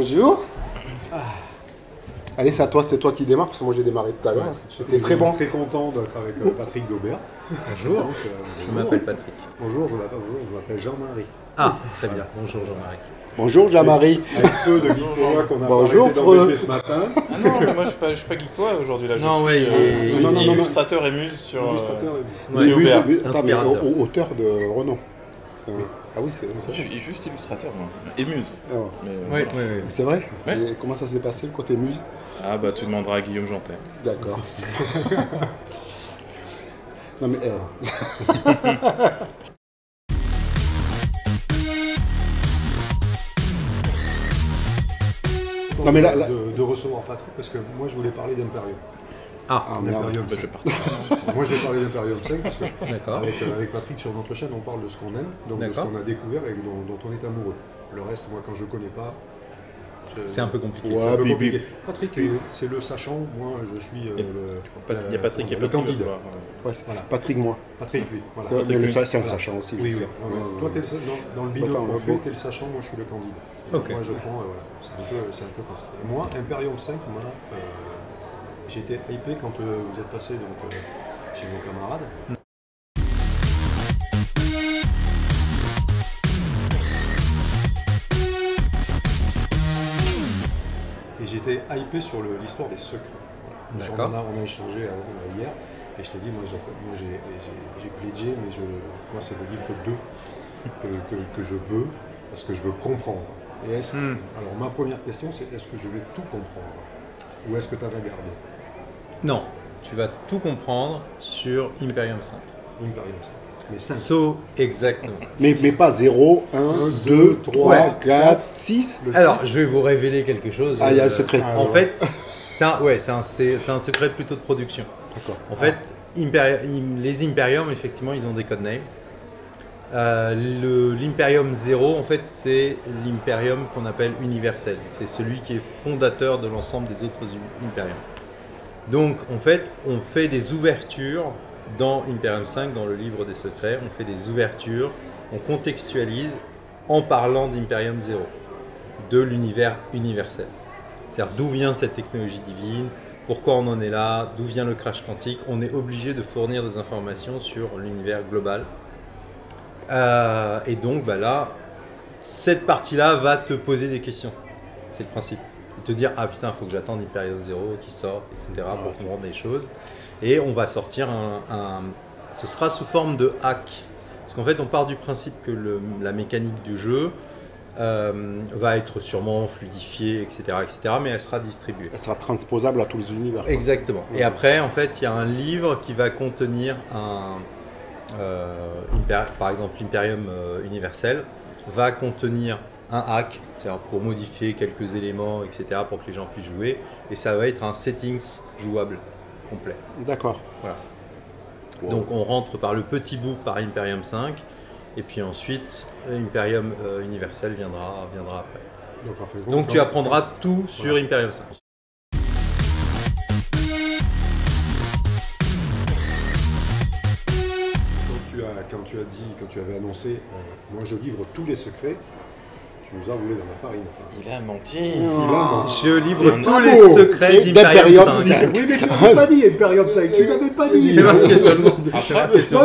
Bonjour. Allez, c'est à toi, c'est toi qui démarre, parce que moi j'ai démarré tout à l'heure. J'étais très bon. Très content d'être avec Patrick Daubert. Bonjour, je m'appelle Patrick. Bonjour, je m'appelle Jean-Marie. Ah, très bien. Bonjour Jean-Marie. Bonjour Jean-Marie. Avec peu de Geekpoa qu'on a Bonjour, arrêté ce matin. Ah non, moi je suis pas Geekpoa aujourd'hui là. Non, je suis non, illustrateur et muse sur. Illustrateur chez Aubert. Attends, mais Inspirateur. auteur de renom. Ah oui, c'est Je suis juste illustrateur moi. Et muse. Ah ouais. Mais, Oui. C'est vrai. Ouais. Et comment ça s'est passé le côté muse? Ah bah tu demanderas à Guillaume Jantet. D'accord. Non mais... Non, mais là- De recevoir Patrick parce que moi je voulais parler d'Imperium. Ah, merde. Imperium Bah, 5. je partage. Moi je vais parler d'Imperium 5 parce que d'accord. avec Patrick sur notre chaîne on parle de ce qu'on aime, donc de ce D'accord. qu'on a découvert et dont on est amoureux. Le reste, moi quand je connais pas, C'est un peu compliqué. Ouais. c'est un peu puis- compliqué. Patrick, c'est le sachant, moi je suis Il y a Patrick et le Patrick. candidat. Ouais, c'est Voilà. Patrick, moi. Patrick, lui. Voilà. C'est vrai, mais Patrick, c'est un voilà. sachant aussi. Oui, je oui. sais. Ouais, ouais. Toi, t'es dans le binôme Attends, qu'on le fait, beau. t'es le sachant, moi je suis le candidat. Ok. Moi je prends, voilà. C'est un peu comme ça. Et moi, Imperium 5, j'ai été hypé quand vous êtes passé donc, chez vos camarades. Et j'étais hypé sur l'histoire des secrets. Voilà. D'accord. On a échangé hier, et je t'ai dit, moi j'ai pledgé, mais moi c'est le livre 2 que je veux, parce que je veux comprendre. Et alors ma première question c'est, est-ce que je vais tout comprendre? Ou est-ce que tu as regardé Non, tu vas tout comprendre sur Imperium 5. Imperium 5? Mais 5. So, exactement. Mais pas 0, 1, 2, 3, Ouais. 4, 6. Alors, je vais vous révéler quelque chose. Ah, il y a un secret. En fait, c'est un secret plutôt de production. D'accord. En fait, les Imperium, effectivement, ils ont des codenames. L'Imperium 0, en fait, c'est l'Imperium qu'on appelle universel. C'est celui qui est fondateur de l'ensemble des autres Imperium. Donc, en fait, on fait des ouvertures dans Imperium 5, dans le livre des secrets. On fait des ouvertures, on contextualise en parlant d'Imperium 0, de l'univers universel. C'est-à-dire d'où vient cette technologie divine, pourquoi on en est là, d'où vient le crash quantique. On est obligé de fournir des informations sur l'univers global. Et donc là, cette partie-là va te poser des questions. C'est le principe. Et te dire, ah putain, il faut que j'attende Imperium 0 qui sorte, etc. pour comprendre les choses. Et on va sortir ce sera sous forme de hack. Parce qu'en fait, on part du principe que la mécanique du jeu va être sûrement fluidifiée, etc., mais elle sera distribuée. Elle sera transposable à tous les univers. Quoi. Exactement. Et après, en fait, il y a un livre qui va contenir par exemple, l'Imperium universel va contenir un hack, c'est-à-dire pour modifier quelques éléments, etc., pour que les gens puissent jouer. Et ça va être un settings jouable complet. D'accord. Voilà. Wow. Donc on rentre par le petit bout par Imperium 5, et puis ensuite Imperium universel viendra après. Donc, en fait, Donc tu apprendras tout sur Imperium 5. Quand tu avais annoncé, moi je livre tous les secrets, tu nous as roulé dans la farine. Enfin. Il a menti. Il a menti. Je livre C'est tous pas les beau. secrets Et d'Imperium d'Imperium 5. Oui, mais tu n'avais pas dit Imperium 5, tu n'avais pas dit. C'est marqué sur le nom.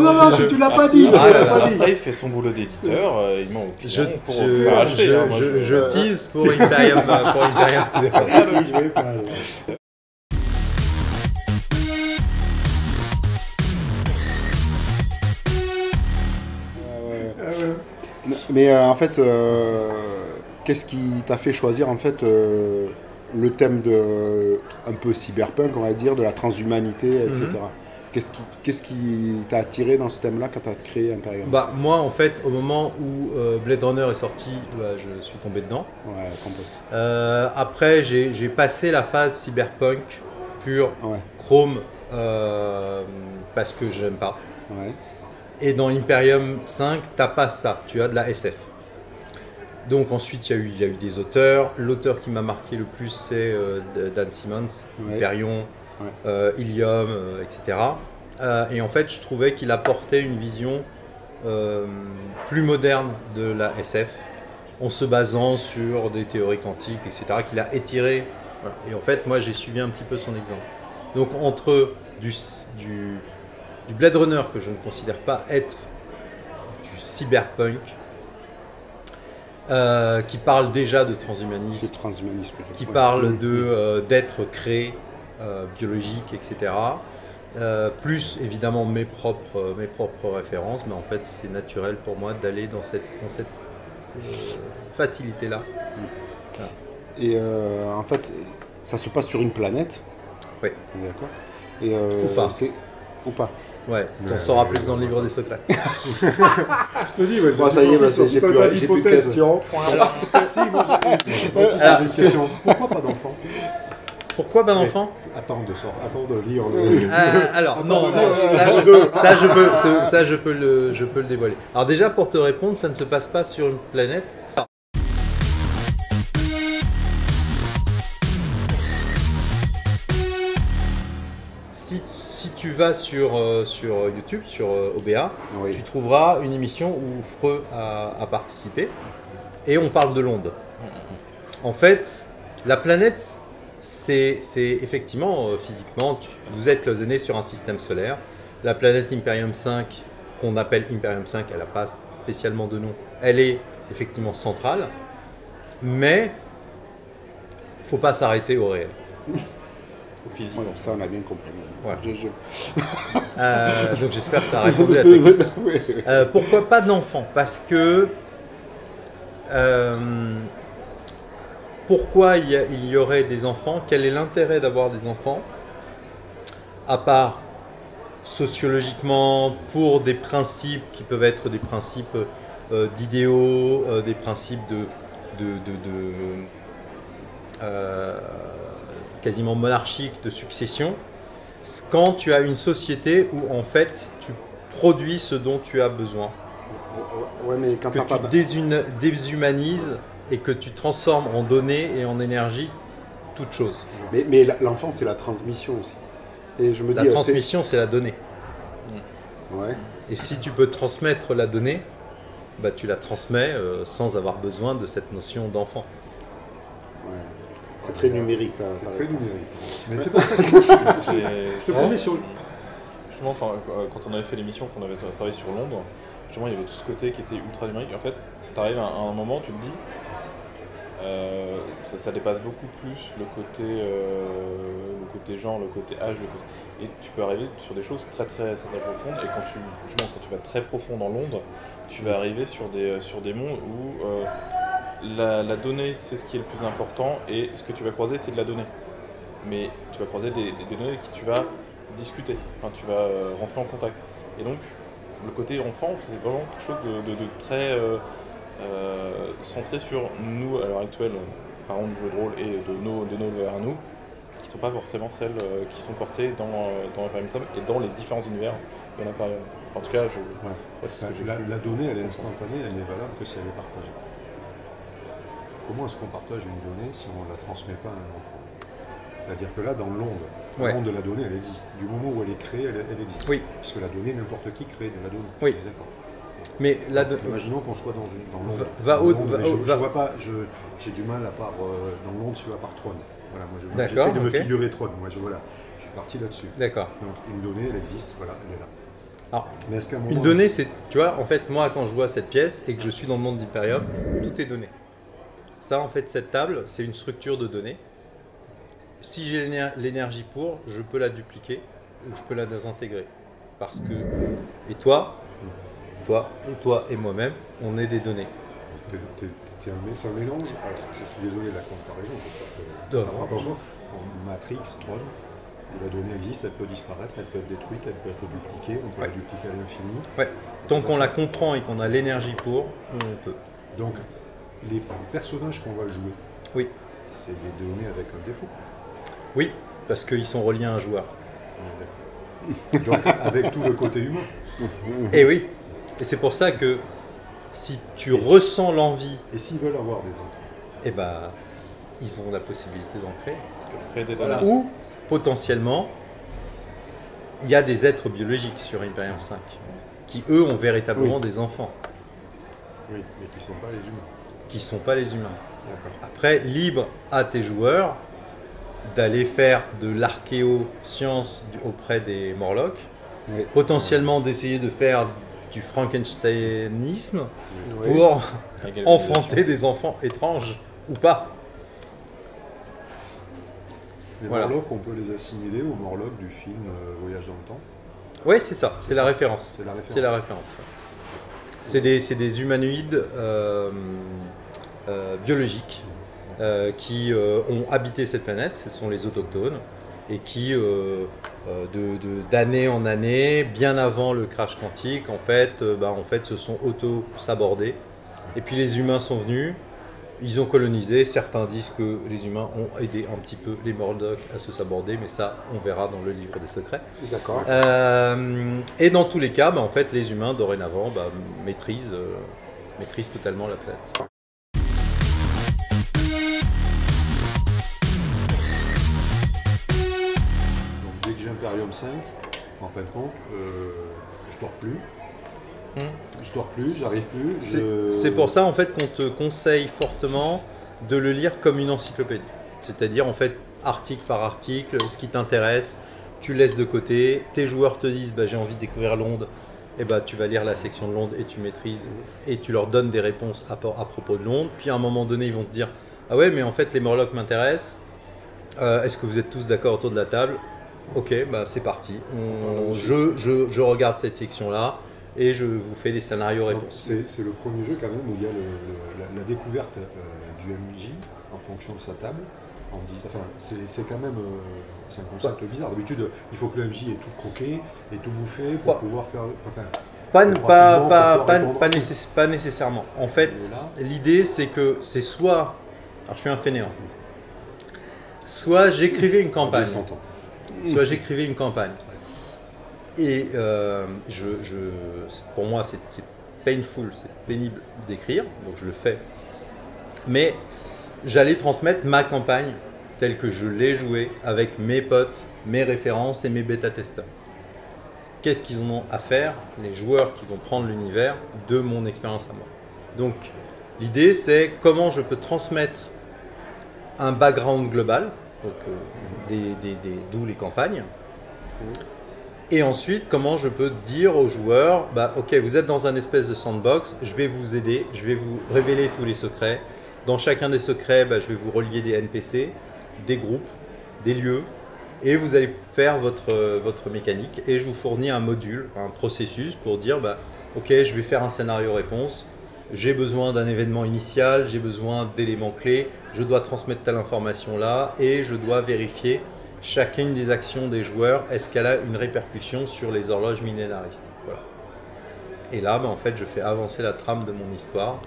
Non, tu l'as pas dit. Ah Tu là l'as là. pas dit. Après, il fait son boulot d'éditeur, il ment au Je, client pour faire acheter. hein, moi, je tease pour Imperium 0. Je vais pas. Mais en fait, qu'est-ce qui t'a fait choisir en fait le thème de un peu cyberpunk, on va dire, de la transhumanité, etc. Qu'est-ce qui t'a attiré dans ce thème-là quand tu as créé Imperium? Bah, moi, en fait, au moment où Blade Runner est sorti, je suis tombé dedans. Ouais, complètement. Après, j'ai passé la phase cyberpunk pure, Ouais, chrome, parce que j'aime pas. ouais. Et dans Imperium 5, t'as pas ça, tu as de la SF. Donc ensuite, il y a eu des auteurs. L'auteur qui m'a marqué le plus, c'est Dan Simmons, Ouais. Hyperion, Ouais. Ilium, etc. Et en fait, je trouvais qu'il apportait une vision plus moderne de la SF, en se basant sur des théories quantiques, etc., qu'il a étiré. Voilà. Et en fait, moi, j'ai suivi un petit peu son exemple. Donc, entre du Blade Runner, que je ne considère pas être du cyberpunk, qui parle déjà de transhumanisme, C'est transhumanisme. qui parle d'êtres créés, biologiques, etc., plus évidemment mes propres références, mais en fait, c'est naturel pour moi d'aller dans cette facilité-là. Voilà. Et en fait, ça se passe sur une planète. Oui. D'accord. Et Ou pas. Ou pas. Ouais, t'en sauras plus dans le livre des secrets. Je te dis, ouais, Bon, ça y est, j'ai plus de questions. Alors, si, moi j'ai une question. Pourquoi pas d'enfant? Pourquoi pas d'enfant? Attends de lire le... Alors, non, non, ça je peux le dévoiler. Alors déjà, pour te répondre, ça ne se passe pas sur une planète. Si tu vas sur YouTube, sur OBA, Oui. tu trouveras une émission où Freux a participé et on parle de l'onde. En fait, la planète, c'est effectivement, physiquement, vous êtes cloisonné sur un système solaire. La planète Imperium 5, qu'on appelle Imperium 5, elle n'a pas spécialement de nom. Elle est effectivement centrale, mais il ne faut pas s'arrêter au réel. Au physique. Ouais, ça, on a bien compris. Ouais. Je- Donc j'espère que ça a répondu à ta question. Oui. Pourquoi pas d'enfants? Parce que pourquoi il y aurait des enfants? Quel est l'intérêt d'avoir des enfants? À part sociologiquement, pour des principes qui peuvent être des principes d'idéaux, des principes quasiment monarchiques de succession, quand tu as une société où en fait tu produis ce dont tu as besoin, Ouais, mais quand que t'as tu pas... déshumanises et que tu transformes en données et en énergie toute chose. Mais l'enfant, c'est la transmission aussi. Et je me La dis... transmission, c'est la donnée. Ouais. Et si tu peux transmettre la donnée, bah, tu la transmets sans avoir besoin de cette notion d'enfant. Ouais. C'est très numérique. C'est très numérique. Mais c'est pas ça que C'est on est sur... Justement, quand on avait fait l'émission, qu'on avait travaillé sur Londres, justement, il y avait tout ce côté qui était ultra numérique. En fait, tu arrives à un moment, tu te dis, ça dépasse beaucoup plus le côté genre, le côté âge, et tu peux arriver sur des choses très profondes. Et quand tu vas très profond dans Londres, tu vas arriver sur des mondes où la donnée, c'est ce qui est le plus important, et ce que tu vas croiser, c'est de la donnée. Mais tu vas croiser des données avec qui tu vas discuter, enfin, tu vas rentrer en contact. Et donc, le côté enfant, c'est vraiment quelque chose de très centré sur nous, à l'heure actuelle, parents de jeux de rôle, et de nos valeurs à nous, qui ne sont pas forcément celles qui sont portées dans Imperium 5 et dans les différents univers de l'Imperium. En tout cas, c'est ce que j'ai la donnée, elle est instantanée, elle n'est valable que si elle est partagée. Comment est-ce qu'on partage une donnée si on ne la transmet pas à un enfant? C'est-à-dire que là, dans le monde de la donnée, elle existe. Du moment où elle est créée, elle existe. Oui. Parce que la donnée, n'importe qui crée de la donnée. Oui. D'accord. Mais Imaginons qu'on soit dans l'onde. Va Je vois pas, j'ai du mal à part dans l'onde, tu vois, par Tron. Voilà, moi D'accord, j'essaie de me ok. figurer Tron. Moi, je suis parti là-dessus. D'accord. Donc une donnée, elle existe, voilà, elle est là. Alors, Mais est-ce qu'à un moment, une donnée, c'est, tu vois, en fait, moi, quand je vois cette pièce et que je suis dans le monde d'Hyperium, tout est donné. Ça, en fait, cette table, c'est une structure de données. Si j'ai l'énergie pour, je peux la dupliquer ou je peux la désintégrer. Parce que, et toi et moi-même, on est des données. c'est un mélange. Alors, je suis désolé de la comparaison, parce que Non, ça fera non, pas besoin. En Matrix, Tron, où la donnée existe, elle peut disparaître, elle peut être détruite, elle peut être dupliquée, on peut la dupliquer à l'infini. Ouais. Tant qu'on la comprend et qu'on a l'énergie pour, on peut. Donc, les personnages qu'on va jouer, Oui. c'est des données avec un défaut. Oui, parce qu'ils sont reliés à un joueur. Donc, avec tout le côté humain. Et oui. Et c'est pour ça que si tu ressens l'envie, Et s'ils veulent avoir des enfants, eh ben, ils ont la possibilité d'en créer. créer des données. Ou potentiellement, il y a des êtres biologiques sur Imperium 5 qui eux ont véritablement des enfants. oui, mais qui ne sont pas les humains. qui ne sont pas les humains. D'accord. Après, libre à tes joueurs d'aller faire de l'archéoscience auprès des Morlocks, Oui. potentiellement d'essayer de faire du Frankensteinisme Oui. pour Avec enfanter des enfants étranges ou pas. Les Voilà. Morlocks, on peut les assimiler aux Morlocks du film Voyage dans le temps. Oui, c'est ça, c'est la ça. référence. C'est la référence. C'est la référence. Ouais. C'est des humanoïdes biologiques qui ont habité cette planète, ce sont les autochtones, et qui, d'année en année, bien avant le crash quantique, en fait, se sont auto-sabordés. Et puis les humains sont venus, ils ont colonisé. Certains disent que les humains ont aidé un petit peu les Morlocks à se saborder, mais ça, on verra dans le livre des secrets. D'accord. Et dans tous les cas, en fait, les humains, dorénavant, maîtrisent totalement la planète. Donc dès que j'ai Imperium 5, en fin de compte, je dors plus. Je dors plus, j'arrive plus. C'est pour ça, en fait, qu'on te conseille fortement de le lire comme une encyclopédie. C'est-à-dire, en fait, article par article, ce qui t'intéresse, tu laisses de côté. Tes joueurs te disent, j'ai envie de découvrir Londres. Et tu vas lire la section de Londres et tu maîtrises. Et tu leur donnes des réponses à propos de Londres. Puis à un moment donné, ils vont te dire, ah ouais, mais en fait, les Morlocks m'intéressent. Est-ce que vous êtes tous d'accord autour de la table? Ok, c'est parti. Je regarde cette section-là. Et je vous fais des scénarios réponses. C'est le premier jeu quand même où il y a la découverte du MJ en fonction de sa table. C'est quand même c'est un concept bizarre. D'habitude, il faut que le MJ ait tout croqué et tout bouffé pour pouvoir faire. Pas nécessairement. En fait, l'idée c'est que c'est soit. Alors je suis un fainéant. Soit j'écrivais une campagne. Soit j'écrivais une campagne. Et pour moi, c'est painful, c'est pénible d'écrire, donc je le fais. Mais j'allais transmettre ma campagne telle que je l'ai jouée avec mes potes, mes références et mes bêta-testeurs. Qu'est-ce qu'ils en ont à faire, les joueurs qui vont prendre l'univers, de mon expérience à moi. Donc, l'idée, c'est comment je peux transmettre un background global, donc d'où les campagnes. Et ensuite, comment je peux dire aux joueurs, ok, vous êtes dans un espèce de sandbox, je vais vous aider, je vais vous révéler tous les secrets. Dans chacun des secrets, je vais vous relier des NPC, des groupes, des lieux, et vous allez faire votre mécanique. Et je vous fournis un module, un processus pour dire, ok, je vais faire un scénario réponse, j'ai besoin d'un événement initial, j'ai besoin d'éléments clés, je dois transmettre telle information là, et je dois vérifier chacune des actions des joueurs, est-ce qu'elle a une répercussion sur les horloges millénaristes. Voilà. Et là, en fait, je fais avancer la trame de mon histoire.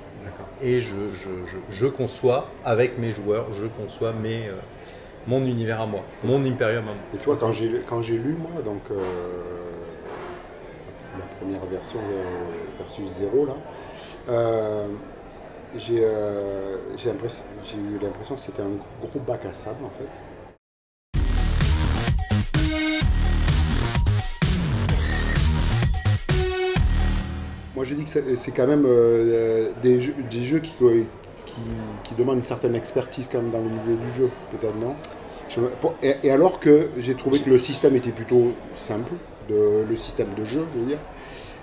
Et je conçois avec mes joueurs, je conçois mon univers à moi, mon Imperium à moi. Et toi, quand j'ai lu, moi, donc la première version versus 0, là, j'ai eu l'impression que c'était un gros bac à sable, en fait. Moi, je dis que c'est quand même des jeux qui demandent une certaine expertise quand même dans le milieu du jeu, peut-être, non? Et alors que j'ai trouvé que le système était plutôt simple, le système de jeu, je veux dire.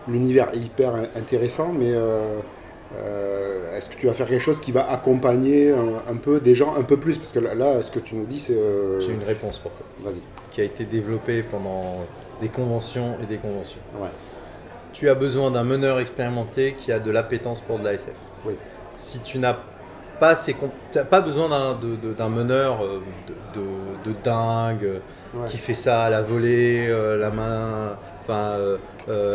L'univers est hyper intéressant, mais est-ce que tu vas faire quelque chose qui va accompagner un peu des gens un peu plus? Parce que là, ce que tu nous dis, c'est... J'ai une réponse pour toi. Vas-y. Qui a été développée pendant des conventions et des conventions. Ouais. Tu as besoin d'un meneur expérimenté qui a de l'appétence pour de la SF. Oui. Si tu n'as pas pas besoin d'un meneur de dingue, qui fait ça à la volée, la main,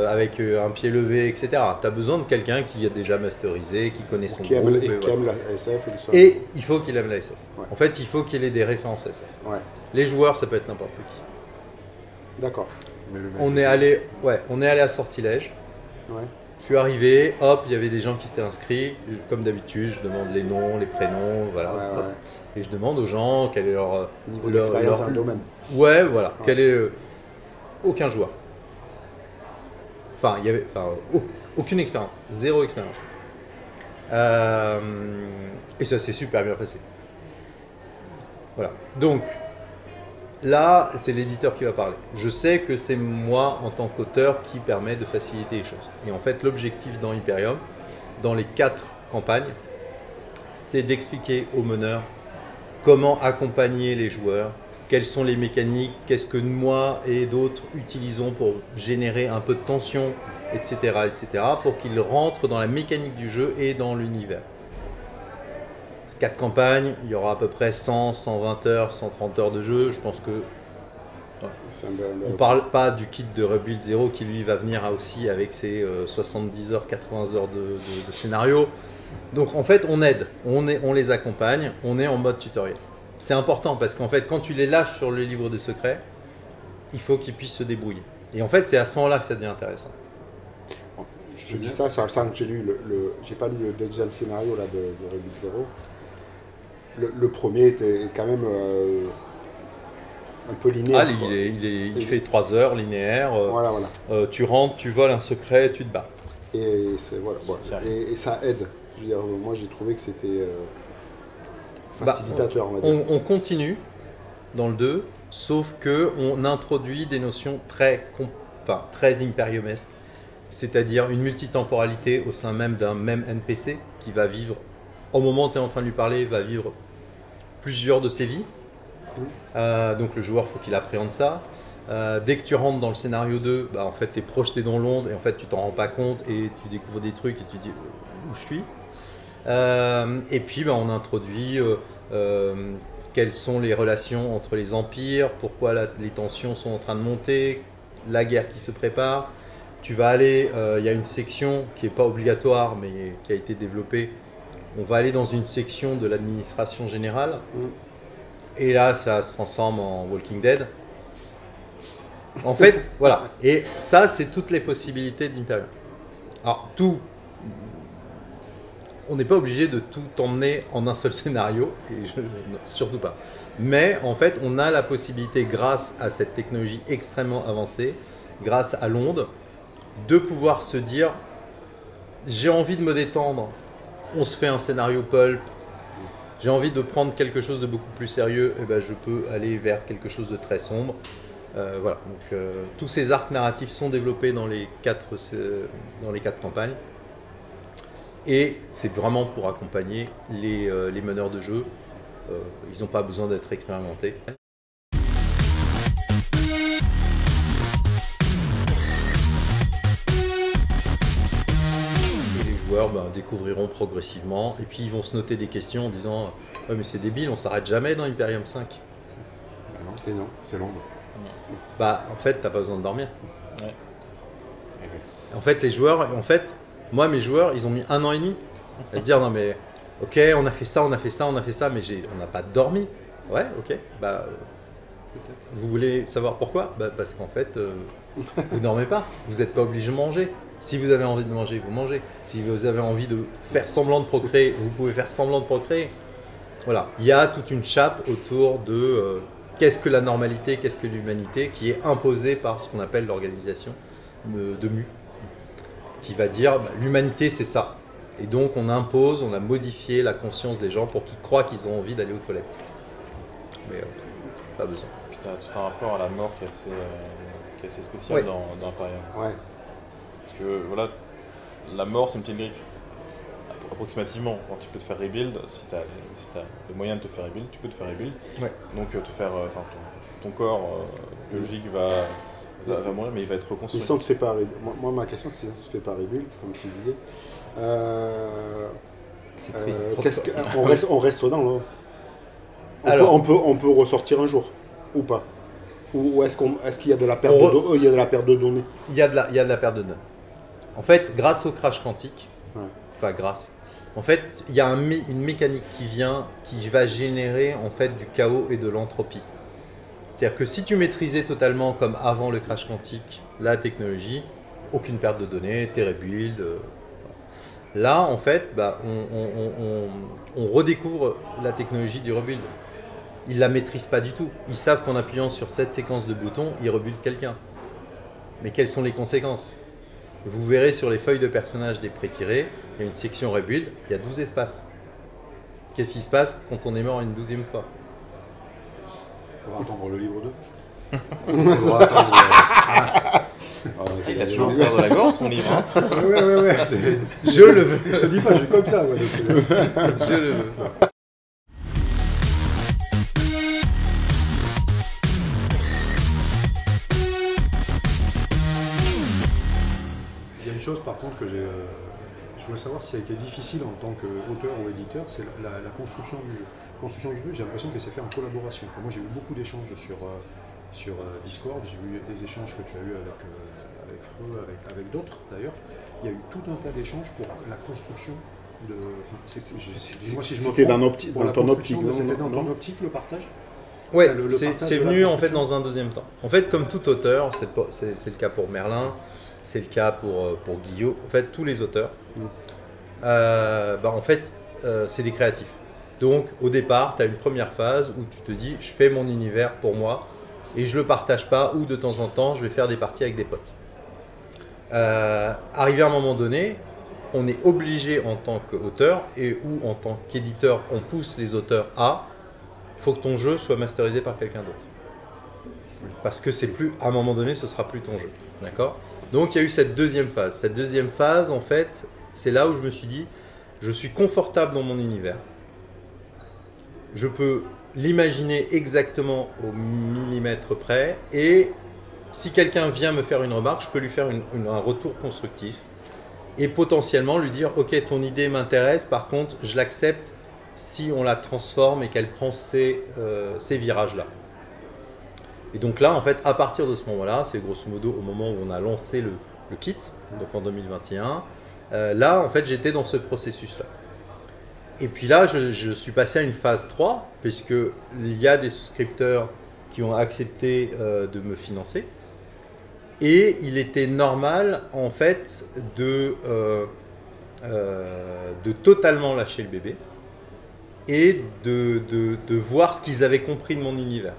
avec un pied levé, etc. Tu as besoin de quelqu'un qui a déjà masterisé, qui connaît son qui groupe. aime la SF. Et il faut qu'il aime la SF. Ouais. En fait, il faut qu'il ait des références SF. Ouais. Les joueurs, ça peut être n'importe qui. D'accord. On est allé à Sortilège. Ouais. Je suis arrivé, hop, il y avait des gens qui s'étaient inscrits. Comme d'habitude, je demande les noms, les prénoms, voilà. Ouais. Et je demande aux gens quel est leur niveau d'expérience dans le domaine. Ouais, voilà. Ouais. Quel est aucun joueur. Il y avait aucune expérience, zéro expérience. Et ça s'est super bien passé. Voilà. Donc, là, c'est l'éditeur qui va parler. Je sais que c'est moi, en tant qu'auteur, qui permet de faciliter les choses. Et en fait, l'objectif dans Hyperion, dans les 4 campagnes, c'est d'expliquer aux meneurs comment accompagner les joueurs, quelles sont les mécaniques, qu'est-ce que moi et d'autres utilisons pour générer un peu de tension, etc., etc., pour qu'ils rentrent dans la mécanique du jeu et dans l'univers. 4 campagnes, il y aura à peu près 100, 120 heures, 130 heures de jeu. Je pense que on ne parle pas du kit de Rebuild 0 qui lui va venir aussi avec ses 70 heures, 80 heures de scénario. Donc en fait on aide, on les accompagne, on est en mode tutoriel. C'est important parce qu'en fait quand tu les lâches sur le livre des secrets, il faut qu'ils puissent se débrouiller. Et en fait c'est à ce moment-là que ça devient intéressant. Je te dis ça, ça sent que j'ai lu j'ai pas lu le deuxième scénario là, de Rebuild 0. Le premier était quand même un peu linéaire. Ah, il fait 3 heures linéaire. Voilà. Tu rentres, tu voles un secret, tu te bats. Et, voilà. Et ça aide. Je veux dire, moi j'ai trouvé que c'était facilitateur. On continue dans le 2, sauf qu'on introduit des notions très impériumesques, c'est-à-dire une multitemporalité au sein même d'un même NPC qui va vivre, au moment où tu es en train de lui parler, va vivre plusieurs de ses vies. Donc le joueur, faut qu'il appréhende ça. Dès que tu rentres dans le scénario 2, en fait, tu es projeté dans l'onde et en fait, tu t'en rends pas compte et tu découvres des trucs et tu dis où je suis. Et puis, on introduit quelles sont les relations entre les empires, pourquoi les tensions sont en train de monter, la guerre qui se prépare. Tu vas aller, il y a une section qui n'est pas obligatoire mais qui a été développée. On va aller dans une section de l'administration générale. Et là, ça se transforme en Walking Dead. En fait, voilà. Et ça, c'est toutes les possibilités d'Hyperion. Alors, on n'est pas obligé de tout emmener en un seul scénario, et non, surtout pas. Mais en fait, on a la possibilité, grâce à cette technologie extrêmement avancée, grâce à l'onde, de pouvoir se dire, j'ai envie de me détendre, on se fait un scénario pulp, j'ai envie de prendre quelque chose de beaucoup plus sérieux, et je peux aller vers quelque chose de très sombre. Voilà. Donc, tous ces arcs narratifs sont développés dans les 4 campagnes. Et c'est vraiment pour accompagner les meneurs de jeu. Ils n'ont pas besoin d'être expérimentés. Et les joueurs découvriront progressivement. Et puis ils vont se noter des questions en disant ouais, mais c'est débile, on s'arrête jamais dans Hyperion 5. Et non, c'est long. En fait, t'as pas besoin de dormir. Ouais. En fait, les joueurs, moi, mes joueurs, ils ont mis 1 an et demi à se dire non mais ok, on a fait ça, mais on n'a pas dormi. Ouais, ok. Vous voulez savoir pourquoi? Parce qu'en fait, vous dormez pas. Vous n'êtes pas obligé de manger. Si vous avez envie de manger, vous mangez. Si vous avez envie de faire semblant de procréer, vous pouvez faire semblant de procréer. Voilà. Il y a toute une chape autour de qu'est-ce que la normalité, qu'est-ce que l'humanité, qui est imposée par ce qu'on appelle l'organisation de Mu, qui va dire l'humanité c'est ça. Et donc on a modifié la conscience des gens pour qu'ils croient qu'ils ont envie d'aller aux toilettes. Mais pas besoin. Puis tu as tout un rapport à la mort qui est assez spécial dans Hyperion. Ouais. Parce que voilà, la mort c'est une petite griffe. Approximativement, quand tu peux te faire rebuild, si tu as le moyen de te faire rebuild, tu peux te faire rebuild. Ouais. Donc ton corps biologique va mourir, mais il va être reconstruit. Et si on te fait pas rebuild, moi ma question c'est si on te fait pas rebuild, comme tu disais, c'est triste. On reste dedans là. On peut ressortir un jour ou pas? Ou est-ce qu'il y a de la perte de données? Il y a de la perte de données. En fait, grâce au crash quantique, en fait, il y a une mécanique qui va générer en fait du chaos et de l'entropie. C'est-à-dire que si tu maîtrisais totalement comme avant le crash quantique la technologie, aucune perte de données, tes rebuilds. Là, en fait, on redécouvre la technologie du rebuild. Ils la maîtrisent pas du tout. Ils savent qu'en appuyant sur cette séquence de boutons, ils rebuildent quelqu'un. Mais quelles sont les conséquences? Vous verrez sur les feuilles de personnages des pré-tirés, il y a une section Rebuild, il y a 12 espaces. Qu'est-ce qui se passe quand on est mort une 12e fois? On va attendre le livre 2. Il a toujours peur de la gorge, son livre. Hein. Ouais. Je le veux. Je te dis pas, je suis comme ça. Ouais, Je le veux. Il y a une chose par contre que je voulais savoir si ça a été difficile en tant qu'auteur ou éditeur, c'est la construction du jeu. La construction du jeu, j'ai l'impression que c'est fait en collaboration. Enfin, moi j'ai eu beaucoup d'échanges sur Discord, j'ai vu des échanges que tu as eu avec Freux, avec d'autres d'ailleurs. Il y a eu tout un tas d'échanges pour la construction de. Moi si je me C'était trompe, dans ton optique. c'était dans ton optique le partage. Ouais, Le c'est partage de la venu en fait construction. dans un deuxième temps. En fait, comme tout auteur, c'est le cas pour Merlin, c'est le cas pour Guillaume, en fait tous les auteurs, en fait c'est des créatifs. Donc au départ, tu as une première phase où tu te dis je fais mon univers pour moi et je le partage pas, ou de temps en temps je vais faire des parties avec des potes. Arrivé à un moment donné, on est obligé en tant qu'auteur et ou en tant qu'éditeur, on pousse les auteurs à il faut que ton jeu soit masterisé par quelqu'un d'autre. Parce que c'est plus, à un moment donné, ce sera plus ton jeu. D'accord? Donc il y a eu cette deuxième phase. Cette deuxième phase, en fait, c'est là où je me suis dit, je suis confortable dans mon univers. Je peux l'imaginer exactement au millimètre près. Et si quelqu'un vient me faire une remarque, je peux lui faire un retour constructif. Et potentiellement lui dire, ok, ton idée m'intéresse, par contre, je l'accepte si on la transforme et qu'elle prend ces virages-là. Et donc là, en fait, à partir de ce moment-là, c'est grosso modo au moment où on a lancé le kit, donc en 2021, là, en fait, j'étais dans ce processus-là. Et puis là, je suis passé à une phase 3, puisqu'il y a des souscripteurs qui ont accepté de me financer. Et il était normal, en fait, de totalement lâcher le bébé et de voir ce qu'ils avaient compris de mon univers.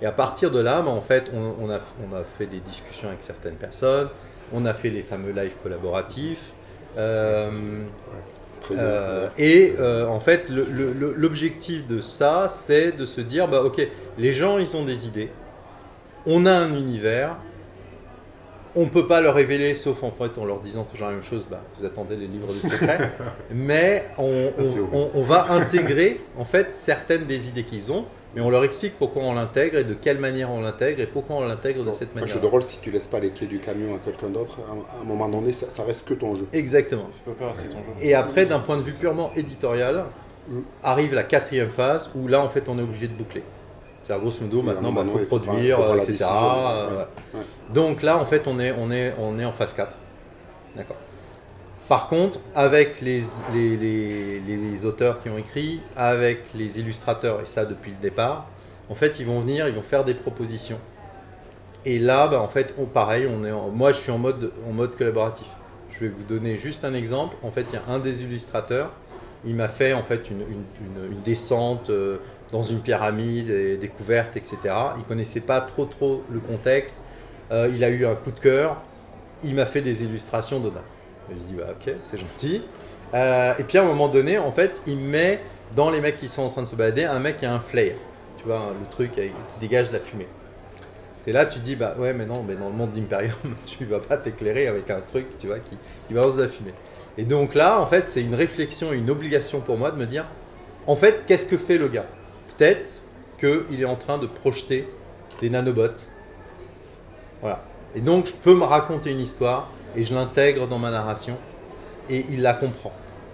Et à partir de là, en fait, on a fait des discussions avec certaines personnes, on a fait les fameux lives collaboratifs. En fait, l'objectif de ça, c'est de se dire, bah, ok, les gens, ils ont des idées, on a un univers, on ne peut pas leur révéler, sauf en fait en leur disant toujours la même chose, bah, vous attendez les livres de secret, mais on va intégrer en fait certaines des idées qu'ils ont, mais on leur explique pourquoi on l'intègre et de quelle manière on l'intègre et pourquoi on l'intègre de cette manière. Un jeu de rôle, si tu laisses pas les clés du camion à quelqu'un d'autre, à un moment donné, ça reste que ton jeu. Exactement. Ça peut pas rester ton jeu. Et après, d'un point de vue purement éditorial, arrive la quatrième phase où là, en fait, on est obligé de boucler. C'est-à-dire, grosso modo, maintenant, il faut produire, etc. Ouais. Donc là, en fait, on est en phase 4. D'accord. Par contre, avec les auteurs qui ont écrit, avec les illustrateurs, et ça depuis le départ, en fait, ils vont venir, ils vont faire des propositions. Et là, bah, en fait, pareil, moi, je suis en mode collaboratif. Je vais vous donner juste un exemple. En fait, il y a un des illustrateurs, il m'a fait en fait une descente dans une pyramide, des découvertes, etc. Il ne connaissait pas trop le contexte. Il a eu un coup de cœur. Il m'a fait des illustrations dedans. Et je dis, bah, ok, c'est gentil. Et puis à un moment donné, en fait, il met dans les mecs qui sont en train de se balader un mec qui a un flare. Tu vois, le truc qui dégage de la fumée. Et là, tu dis, bah ouais, mais non, mais dans le monde d'Imperium, tu ne vas pas t'éclairer avec un truc, tu vois, qui balance de la fumée. Et donc là, en fait, c'est une réflexion, une obligation pour moi de me dire, en fait, qu'est-ce que fait le gars? Peut-être qu'il est en train de projeter des nanobots. Voilà. Et donc, je peux me raconter une histoire et je l'intègre dans ma narration et il la comprend.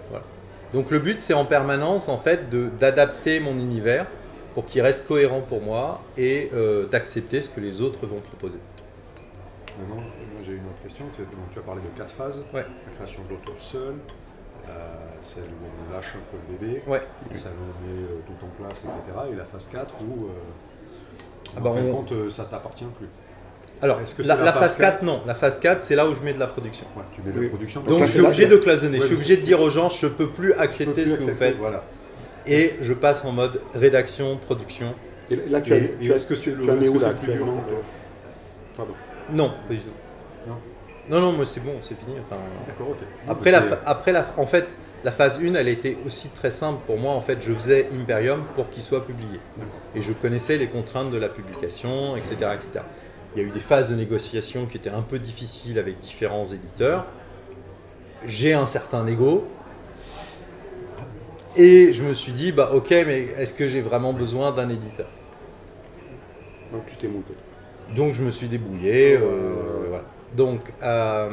Voilà. Donc, le but, c'est en permanence, en fait, d'adapter mon univers pour qu'il reste cohérent pour moi et d'accepter ce que les autres vont proposer. Maintenant, moi j'ai une autre question. Tu as parlé de 4 phases. Ouais. La création de l'auteur seul, celle où on lâche un peu le bébé, Ouais. celle où on met tout en place, etc. Et la phase 4 où, bah, en fin de compte, ça ne t'appartient plus. Alors, Est-ce que c'est la phase 4, non. La phase 4, c'est là où je mets de la production. Ouais, tu mets de la production. Donc, je suis obligé de cloisonner. Je suis obligé de dire aux gens, je ne peux plus accepter ce que vous faites. Voilà. Et je passe en mode rédaction, production. Et là, est-ce que c'est le tu en es où là plus dur actuellement pour toi? Pardon. Non, pas du tout. Non. Non, moi c'est bon, c'est fini. Enfin, D'accord, ok. en fait, la phase 1, elle était aussi très simple pour moi. En fait, je faisais Imperium pour qu'il soit publié. Et je connaissais les contraintes de la publication, etc., etc. Il y a eu des phases de négociation qui étaient un peu difficiles avec différents éditeurs. J'ai un certain ego. Et je me suis dit, bah ok, mais est-ce que j'ai vraiment besoin d'un éditeur? Donc tu t'es monté. Donc je me suis débrouillé. Voilà. Donc voilà.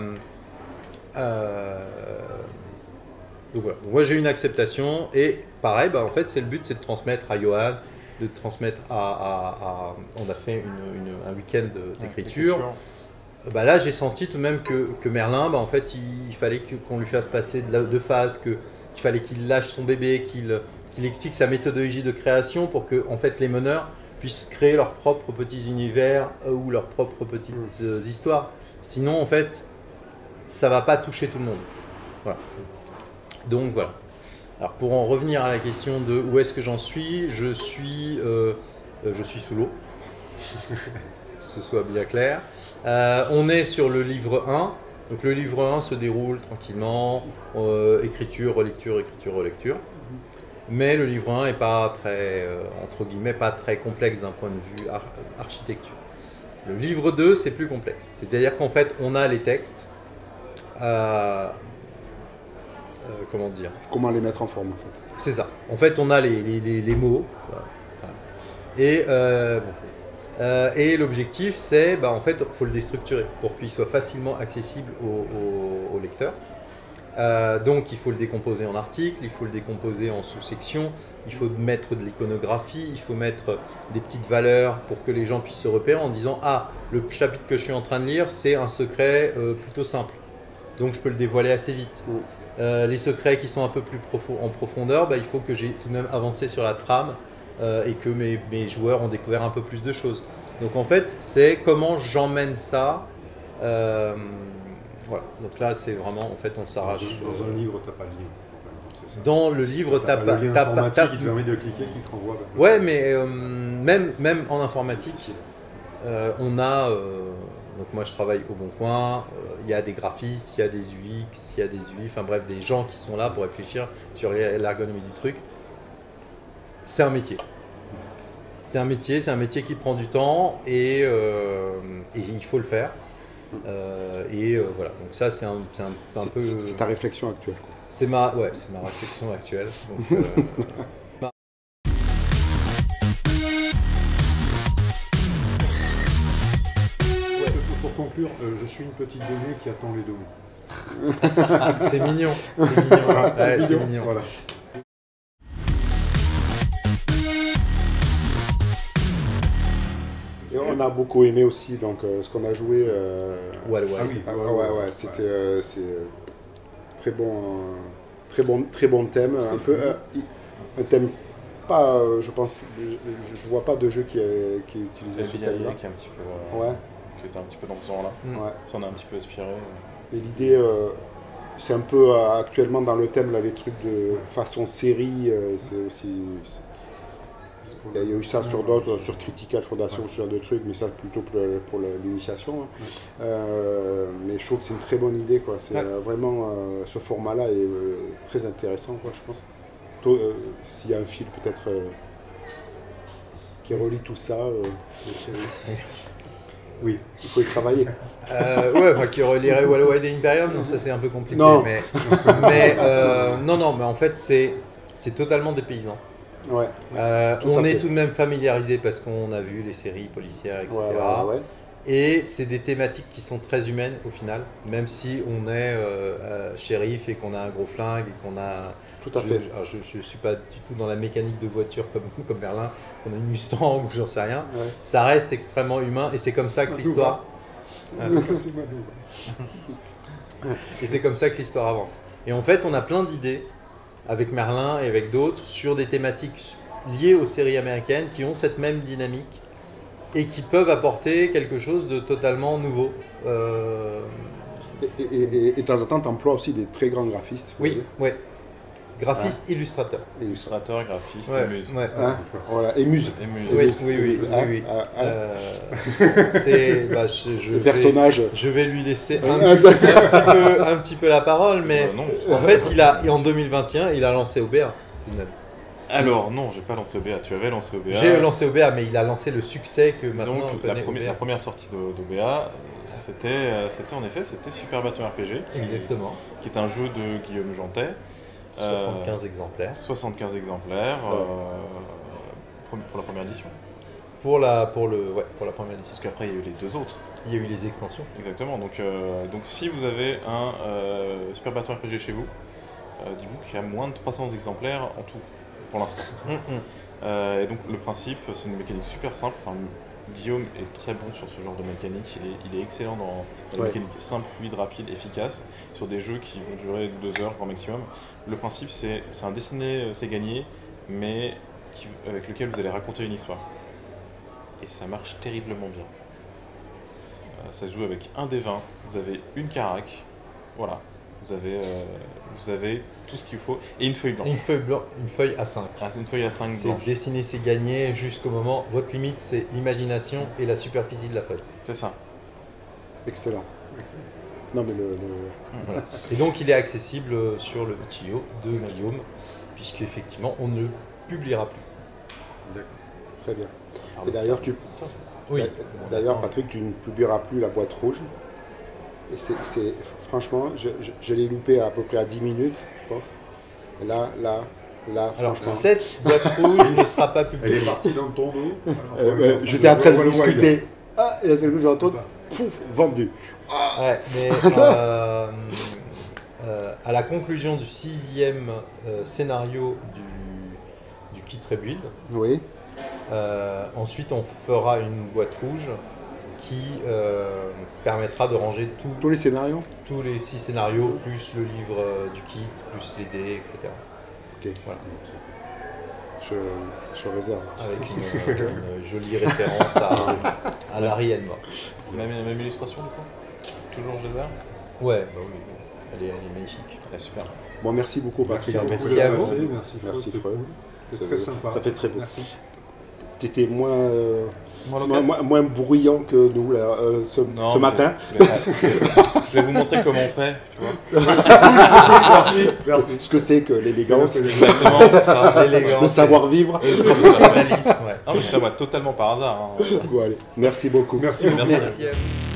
Donc, moi j'ai eu une acceptation et pareil, bah, en fait c'est le but, c'est de transmettre à Johan, de transmettre on a fait un week-end d'écriture. Bah, là j'ai senti tout de même que Merlin, bah, en fait il fallait qu'on lui fasse passer de phases, qu'il fallait qu'il lâche son bébé, qu'il explique sa méthodologie de création pour que en fait les meneurs puissent créer leurs propres petits univers ou leurs propres petites histoires. Sinon en fait ça va pas toucher tout le monde. Voilà. Donc voilà. Alors pour en revenir à la question de où est-ce que j'en suis, je suis sous l'eau, que ce soit bien clair. On est sur le livre 1. Donc le livre 1 se déroule tranquillement, écriture, relecture, écriture, relecture. Mais le livre 1 n'est pas très, entre guillemets, pas très complexe d'un point de vue architecture. Le livre 2, c'est plus complexe. C'est-à-dire qu'en fait, on a les textes. Comment dire? Comment les mettre en forme en fait. C'est ça. En fait, on a les mots. Et l'objectif, c'est, bah, en fait, il faut le déstructurer pour qu'il soit facilement accessible au lecteur. Donc, il faut le décomposer en articles, il faut le décomposer en sous-sections, il faut mettre de l'iconographie, il faut mettre des petites valeurs pour que les gens puissent se repérer en disant « Ah, le chapitre que je suis en train de lire, c'est un secret plutôt simple. Donc, je peux le dévoiler assez vite. » les secrets qui sont un peu plus en profondeur, bah, il faut que j'ai tout de même avancé sur la trame et que mes joueurs ont découvert un peu plus de choses. Donc en fait, c'est comment j'emmène ça. Voilà. Donc là, c'est vraiment, en fait, on s'arrache. Dans un livre, tu n'as pas le lien. C'est ça. Dans le livre, tu n'as pas le lien informatique qui te permet de cliquer, qui te renvoie. Ouais, mais même en informatique, on a... donc moi je travaille au Bon Coin, il y a des graphistes, il y a des UX, il y a des UI, enfin bref, des gens qui sont là pour réfléchir sur l'ergonomie du truc. C'est un métier. C'est un métier qui prend du temps et il faut le faire. Voilà, donc ça c'est un peu... C'est ta réflexion actuelle. C'est ma réflexion actuelle. Donc, pour conclure, je suis une petite donnée qui attend les données. c'est mignon, c'est mignon. Ouais, c'est mignon. Voilà. Et on a beaucoup aimé aussi donc ce qu'on a joué. Ouais. C'était très bon thème, un thème pas, je pense, je vois pas de jeu qui utilisait ce thème-là. Qui est un petit peu, qui était un petit peu dans ce genre-là. Ouais. Ça en a un petit peu inspiré. Et l'idée, c'est un peu actuellement dans le thème là, les trucs de façon série, c'est aussi. Il y a eu ça sur d'autres, sur Critical Foundation, ce genre de trucs, mais ça plutôt pour l'initiation. Hein. Mais je trouve que c'est une très bonne idée, quoi. C'est vraiment ce format-là est très intéressant, quoi, je pense. S'il y a un fil peut-être qui relie tout ça, oui, il faut y travailler. Qui relierait Wallowed et Imperium, non, ça c'est un peu compliqué. Non. Mais en fait c'est totalement dépaysant. Ouais. On est tout de même familiarisé parce qu'on a vu les séries policières, etc. Ouais. Et c'est des thématiques qui sont très humaines au final, même si on est shérif et qu'on a un gros flingue et qu'on a... Tout à fait. Je ne suis pas du tout dans la mécanique de voiture comme Merlin, qu'on a une Mustang ou j'en sais rien. Ouais. Ça reste extrêmement humain et c'est comme ça que l'histoire... Et c'est comme ça que l'histoire avance. Et en fait, on a plein d'idées avec Merlin et avec d'autres sur des thématiques liées aux séries américaines qui ont cette même dynamique et qui peuvent apporter quelque chose de totalement nouveau. Et de temps en temps, tu emploies aussi des très grands graphistes. Oui. Graphiste, illustrateur. Illustrateur, graphiste, Ouais, et muse. ouais. Hein, voilà, et muse. Et muse. Oui, Muse, oui, oui, muse, oui, hein, oui. hein, hein. C'est, Le personnage. Je vais lui laisser Ah, un petit peu la parole, mais Non. en fait, en 2021, il a lancé OBA. Alors, non, j'ai pas lancé OBA. Tu avais lancé OBA. J'ai lancé OBA, mais il a lancé le succès que maintenant Donc, on la connaît première, OBA. la première sortie d'OBA, c'était en effet Super Battle RPG. Exactement. Qui est un jeu de Guillaume Jantet. 75 exemplaires. 75 exemplaires pour la première édition. Pour la première édition. Parce qu'après, il y a eu les deux autres. Il y a eu les extensions. Exactement. Donc si vous avez un Super Battle RPG chez vous, dites-vous qu'il y a moins de 300 exemplaires en tout, pour l'instant. Et donc le principe, c'est une mécanique super simple. Enfin, Guillaume est très bon sur ce genre de mécanique. Il est excellent dans la mécanique simple, fluide, rapide, efficace, sur des jeux qui vont durer 2 heures grand maximum. Le principe, c'est un dessiné, c'est gagné, mais avec lequel vous allez raconter une histoire. Et ça marche terriblement bien. Ça se joue avec un des 20, vous avez une carac, voilà, vous avez tout ce qu'il faut, et une feuille blanche. Une feuille à 5. Ah, c'est une feuille à 5 C'est blanche. dessiner, c'est gagner jusqu'au moment. Votre limite, c'est l'imagination et la superficie de la feuille. C'est ça. Excellent. Non, mais Voilà. Et donc, il est accessible sur le Itch.io de Guillaume, puisqu'effectivement, on ne le publiera plus. D'accord. Très bien. Par Et le d'ailleurs, temps. d'ailleurs, Patrick, tu ne publieras plus la boîte rouge. Et franchement, je l'ai loupé à peu près à 10 minutes, je pense. Et là, Alors, franchement. cette boîte rouge ne sera pas Elle publiée. est partie dans ton dos. J'étais en train de discuter. Ah, et là, c'est le coup, j'entends, pouf, vendu. Ouais, mais à la conclusion du 6e scénario du Kit Rebuild, Oui. ensuite on fera une boîte rouge qui permettra de ranger Tous les scénarios. tous les 6 scénarios, plus le livre du kit, plus les dés, etc. Ok. Voilà. Je réserve. Avec une jolie référence à Larry Elmore. Même illustration du coup. Toujours Gézard. Ouais, bah oui, elle est magnifique. Super. Bon, merci beaucoup, Patrick. Merci à vous. Merci Merci, Freud. Freud. C'était très sympa. Ça fait très beau. Merci. Tu étais moins Moi, moins bruyant que nous là, ce matin. Je vais vous montrer comment on fait, tu vois. Merci. Ce que c'est que l'élégance, Exactement, c'est ça. L'élégance. le savoir-vivre. Le professionnalisme, ouais. Non, mais je t'avoue, totalement par hasard. Hein. Bon, allez. Merci beaucoup. Merci beaucoup. Merci à vous.